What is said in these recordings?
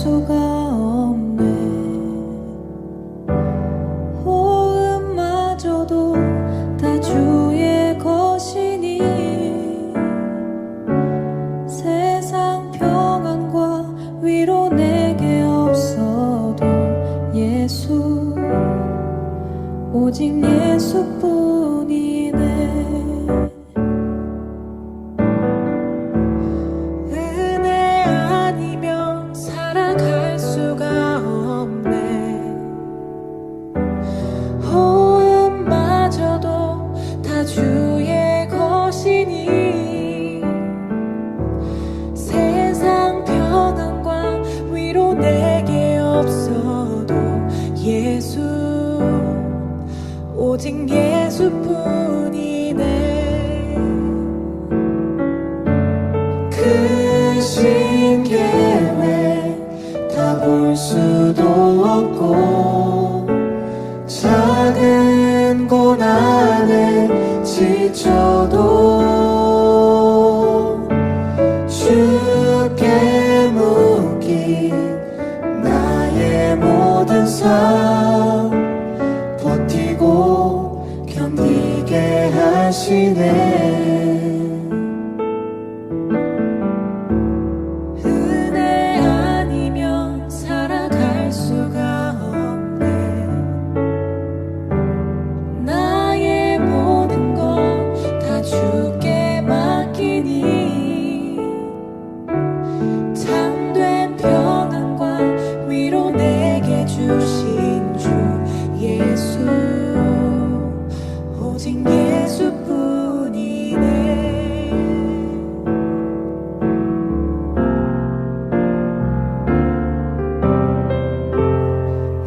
수가 없네. 호흡마저도 다 주의 것이니 세상 평안과 위로 내게 없어도 예수, 오직 예수뿐이네. 은혜 아니면 살아갈 수가 없네. 호흡마저도 다 주의 것이니 세상 평안과 위로 내게 없어도 예수, 오직 예수뿐이네. 크신 계획 다 볼 수도 없고 작은 고난에 지쳐도 주께 묶인 나의 모든 삶 버티고 견디게 하시네. 은혜 아니면 살아갈 수가 없네. 나의 모든 것 다 주께 맡기니 참된 평안과 위로 내게 주신 주 예수, 오직 예수뿐이네.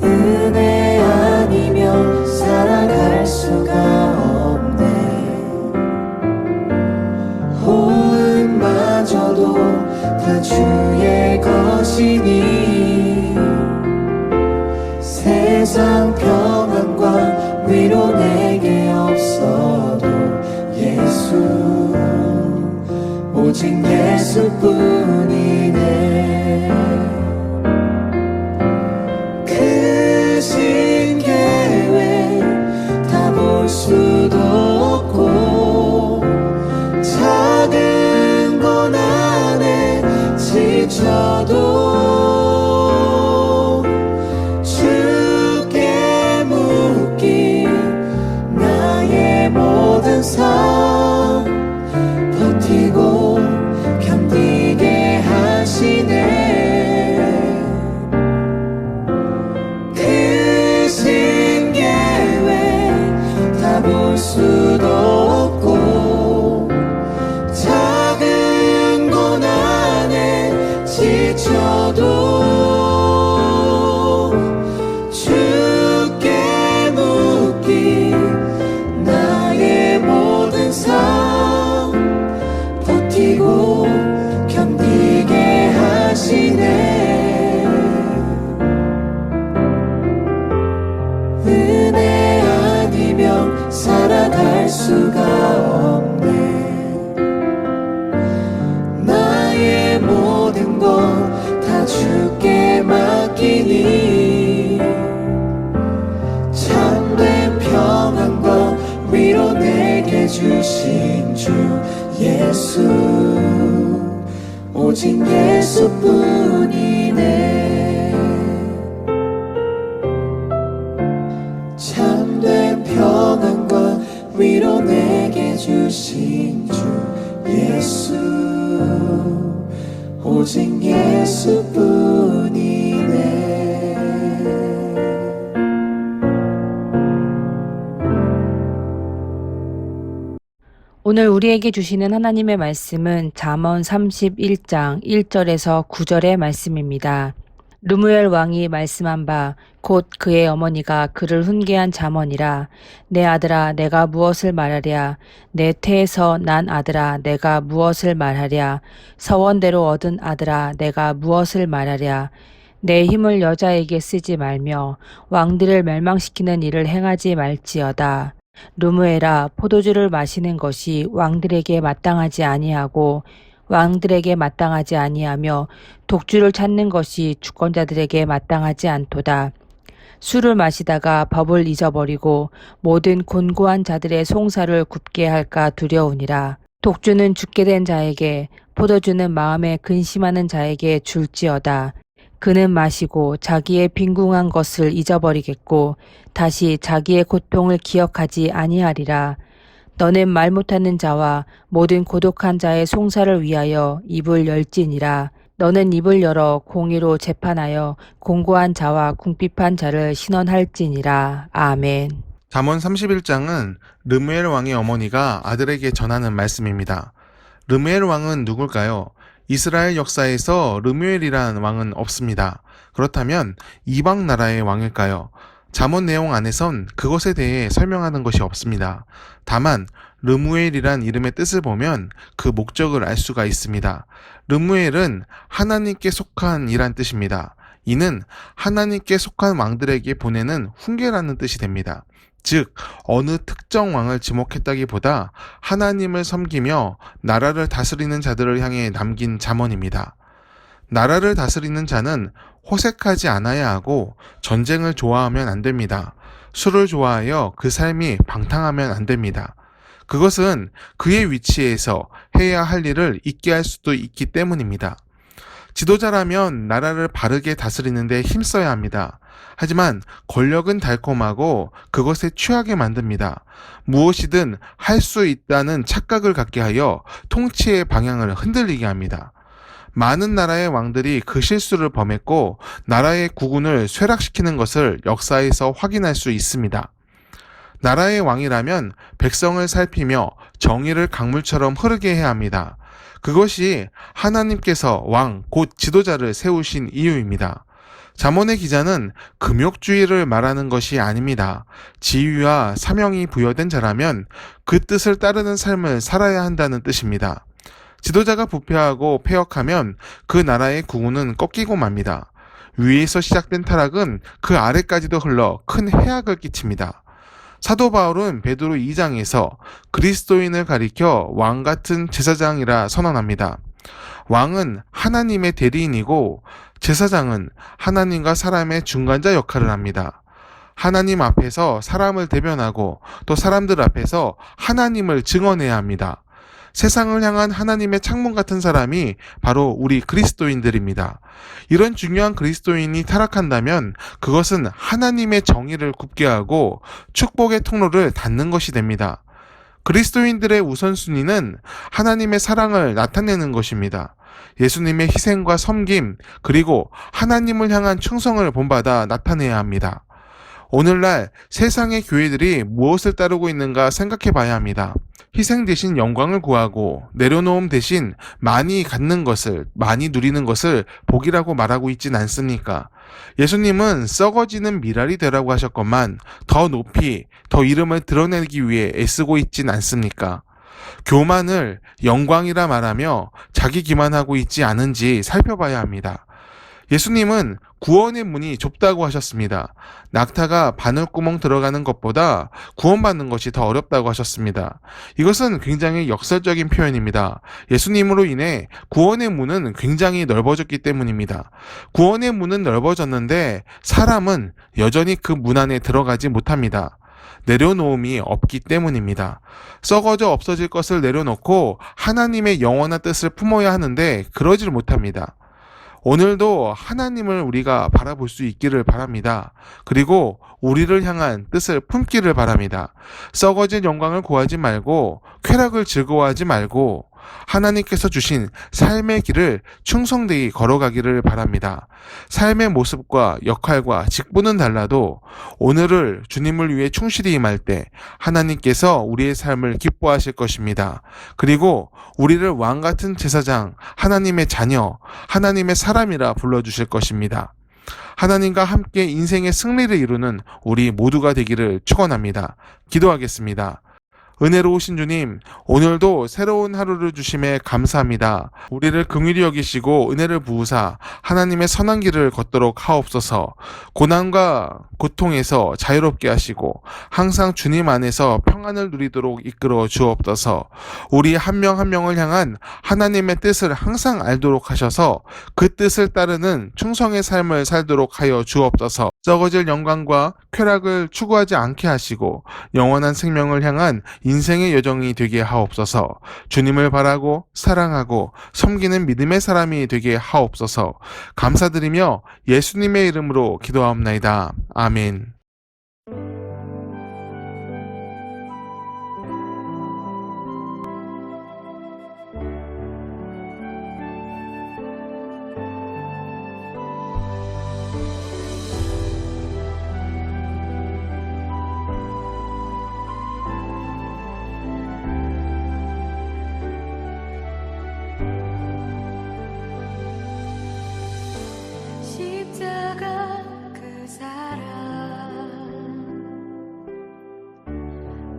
은혜 아니면 살아갈 수가 없네. 호흡마저도 다 주의 것이니 세상 평안과 위로 내게 없어도 예수, 오직 예수뿐이네. 크신 계획 다 볼 수도 없고 작은 고난에 지쳐도 주께 묶인 나의 모든 삶 버티고 견디게 하시네. 크신 계획 다 볼 수도 없고 작은 고난에 지쳐도 주께 묶인 나의 모든 삶 버티고 견디게 하시네. 은혜 아니면 살아갈 수가 없네. 나의 모든 것 다 주께 맡기니 참된 평안과 위로 내게 주신 주 예수, 오직 예수뿐이네. 참된 평안과 위로 내게 주신 주 예수, 오직 예수뿐이네. 오늘 우리에게 주시는 하나님의 말씀은 잠언 31장 1절에서 9절의 말씀입니다. 르무엘 왕이 말씀한 바 곧 그의 어머니가 그를 훈계한 잠언이라. 내 아들아 내가 무엇을 말하랴. 내 태에서 난 아들아 내가 무엇을 말하랴. 서원대로 얻은 아들아 내가 무엇을 말하랴. 내 힘을 여자에게 쓰지 말며 왕들을 멸망시키는 일을 행하지 말지어다. 르무엘아, 포도주를 마시는 것이 왕들에게 마땅하지 아니하고 왕들에게 마땅하지 아니하며 독주를 찾는 것이 주권자들에게 마땅하지 않도다. 술을 마시다가 법을 잊어버리고 모든 곤고한 자들의 송사를 굽게 할까 두려우니라. 독주는 죽게 된 자에게, 포도주는 마음에 근심하는 자에게 줄지어다. 그는 마시고 자기의 빈궁한 것을 잊어버리겠고 다시 자기의 고통을 기억하지 아니하리라. 너는 말 못하는 자와 모든 고독한 자의 송사를 위하여 입을 열지니라. 너는 입을 열어 공의로 재판하여 공고한 자와 궁핍한 자를 신원할지니라. 아멘. 잠언 31장은 르무엘 왕의 어머니가 아들에게 전하는 말씀입니다. 르무엘 왕은 누굴까요? 이스라엘 역사에서 르무엘이란 왕은 없습니다. 그렇다면 이방 나라의 왕일까요? 잠언 내용 안에선 그것에 대해 설명하는 것이 없습니다. 다만 르무엘이란 이름의 뜻을 보면 그 목적을 알 수가 있습니다. 르무엘은 하나님께 속한 이란 뜻입니다. 이는 하나님께 속한 왕들에게 보내는 훈계라는 뜻이 됩니다. 즉 어느 특정 왕을 지목했다기보다 하나님을 섬기며 나라를 다스리는 자들을 향해 남긴 잠언입니다. 나라를 다스리는 자는 호색하지 않아야 하고 전쟁을 좋아하면 안 됩니다. 술을 좋아하여 그 삶이 방탕하면 안 됩니다. 그것은 그의 위치에서 해야 할 일을 잊게 할 수도 있기 때문입니다. 지도자라면 나라를 바르게 다스리는데 힘써야 합니다. 하지만 권력은 달콤하고 그것에 취하게 만듭니다. 무엇이든 할 수 있다는 착각을 갖게 하여 통치의 방향을 흔들리게 합니다. 많은 나라의 왕들이 그 실수를 범했고 나라의 국운을 쇠락시키는 것을 역사에서 확인할 수 있습니다. 나라의 왕이라면 백성을 살피며 정의를 강물처럼 흐르게 해야 합니다. 그것이 하나님께서 왕, 곧 지도자를 세우신 이유입니다. 잠언의 기자는 금욕주의를 말하는 것이 아닙니다. 지위와 사명이 부여된 자라면 그 뜻을 따르는 삶을 살아야 한다는 뜻입니다. 지도자가 부패하고 패역하면 그 나라의 국운은 꺾이고 맙니다. 위에서 시작된 타락은 그 아래까지도 흘러 큰 해악을 끼칩니다. 사도 바울은 베드로 2장에서 그리스도인을 가리켜 왕 같은 제사장이라 선언합니다. 왕은 하나님의 대리인이고 제사장은 하나님과 사람의 중간자 역할을 합니다. 하나님 앞에서 사람을 대변하고 또 사람들 앞에서 하나님을 증언해야 합니다. 세상을 향한 하나님의 창문 같은 사람이 바로 우리 그리스도인들입니다. 이런 중요한 그리스도인이 타락한다면 그것은 하나님의 정의를 굽게 하고 축복의 통로를 닫는 것이 됩니다. 그리스도인들의 우선순위는 하나님의 사랑을 나타내는 것입니다. 예수님의 희생과 섬김, 그리고 하나님을 향한 충성을 본받아 나타내야 합니다. 오늘날 세상의 교회들이 무엇을 따르고 있는가 생각해 봐야 합니다. 희생 대신 영광을 구하고 내려놓음 대신 많이 갖는 것을, 많이 누리는 것을 복이라고 말하고 있진 않습니까? 예수님은 썩어지는 미랄이 되라고 하셨건만 더 높이, 더 이름을 드러내기 위해 애쓰고 있진 않습니까? 교만을 영광이라 말하며 자기 기만하고 있지 않은지 살펴봐야 합니다. 예수님은 구원의 문이 좁다고 하셨습니다. 낙타가 바늘구멍 들어가는 것보다 구원받는 것이 더 어렵다고 하셨습니다. 이것은 굉장히 역설적인 표현입니다. 예수님으로 인해 구원의 문은 굉장히 넓어졌기 때문입니다. 구원의 문은 넓어졌는데 사람은 여전히 그 문 안에 들어가지 못합니다. 내려놓음이 없기 때문입니다. 썩어져 없어질 것을 내려놓고 하나님의 영원한 뜻을 품어야 하는데 그러질 못합니다. 오늘도 하나님을 우리가 바라볼 수 있기를 바랍니다. 그리고 우리를 향한 뜻을 품기를 바랍니다. 썩어진 영광을 구하지 말고 쾌락을 즐거워하지 말고 하나님께서 주신 삶의 길을 충성되이 걸어가기를 바랍니다. 삶의 모습과 역할과 직분은 달라도 오늘을 주님을 위해 충실히 임할 때 하나님께서 우리의 삶을 기뻐하실 것입니다. 그리고 우리를 왕같은 제사장, 하나님의 자녀, 하나님의 사람이라 불러주실 것입니다. 하나님과 함께 인생의 승리를 이루는 우리 모두가 되기를 축원합니다. 기도하겠습니다. 은혜로우신 주님, 오늘도 새로운 하루를 주심에 감사합니다. 우리를 긍휼히 여기시고 은혜를 부으사 하나님의 선한 길을 걷도록 하옵소서. 고난과 고통에서 자유롭게 하시고 항상 주님 안에서 평안을 누리도록 이끌어 주옵소서. 우리 한 명 한 명을 향한 하나님의 뜻을 항상 알도록 하셔서 그 뜻을 따르는 충성의 삶을 살도록 하여 주옵소서. 썩어질 영광과 쾌락을 추구하지 않게 하시고 영원한 생명을 향한 인생의 여정이 되게 하옵소서. 주님을 바라고 사랑하고 섬기는 믿음의 사람이 되게 하옵소서. 감사드리며 예수님의 이름으로 기도하옵나이다. 아멘. 십자가 그 사랑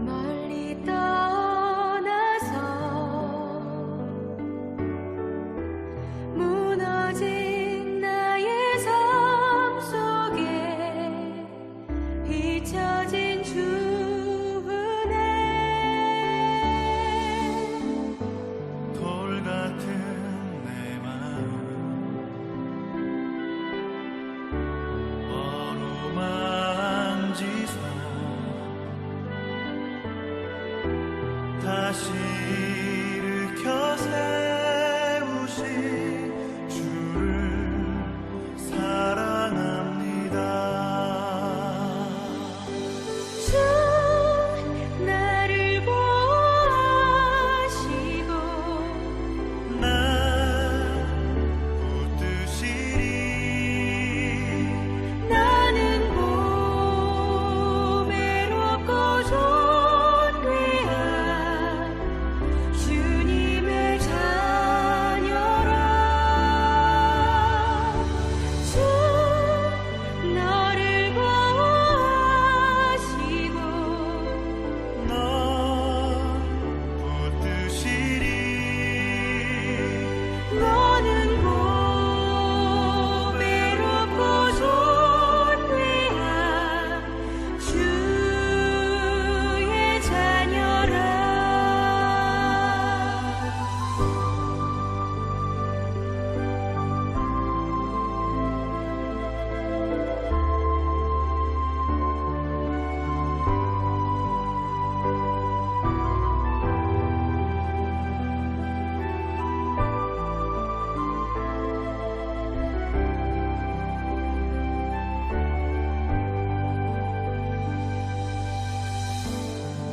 멀리 떠나서 무너진 나의 삶 속에 잊혀진 주 은혜 돌 같은 내 마음 어루만지소 다시 일으켜 세우신 주를 사랑합니다. 주 나를 보호하시고 나 붙드시리 나는 보배롭고 존귀한 주님의 자녀라. 주 너를 보호하시고 넌 붙드시리 너는 보배롭고 존귀한 주의 자녀라.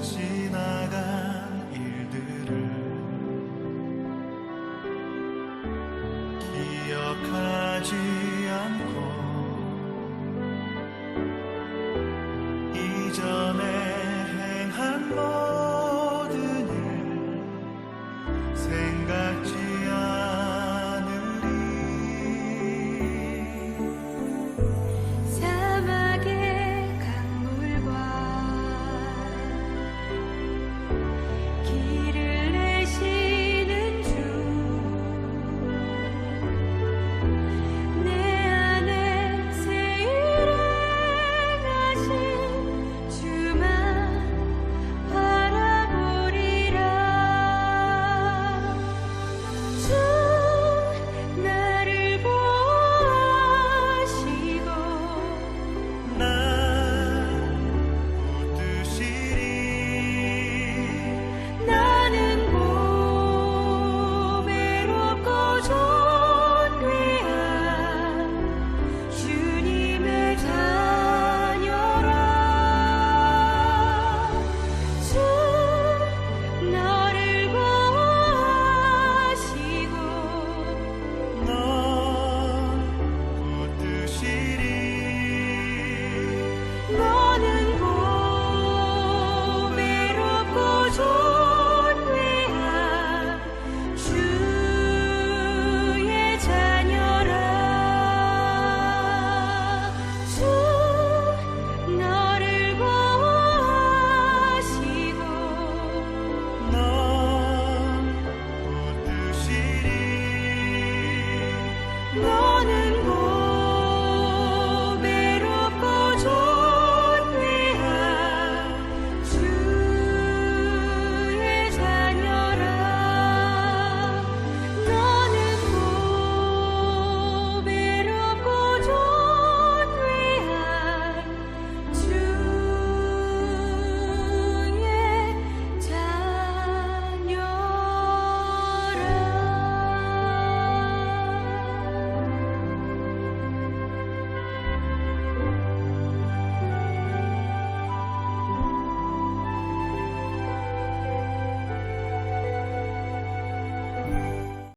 지나간 일들을 기억하지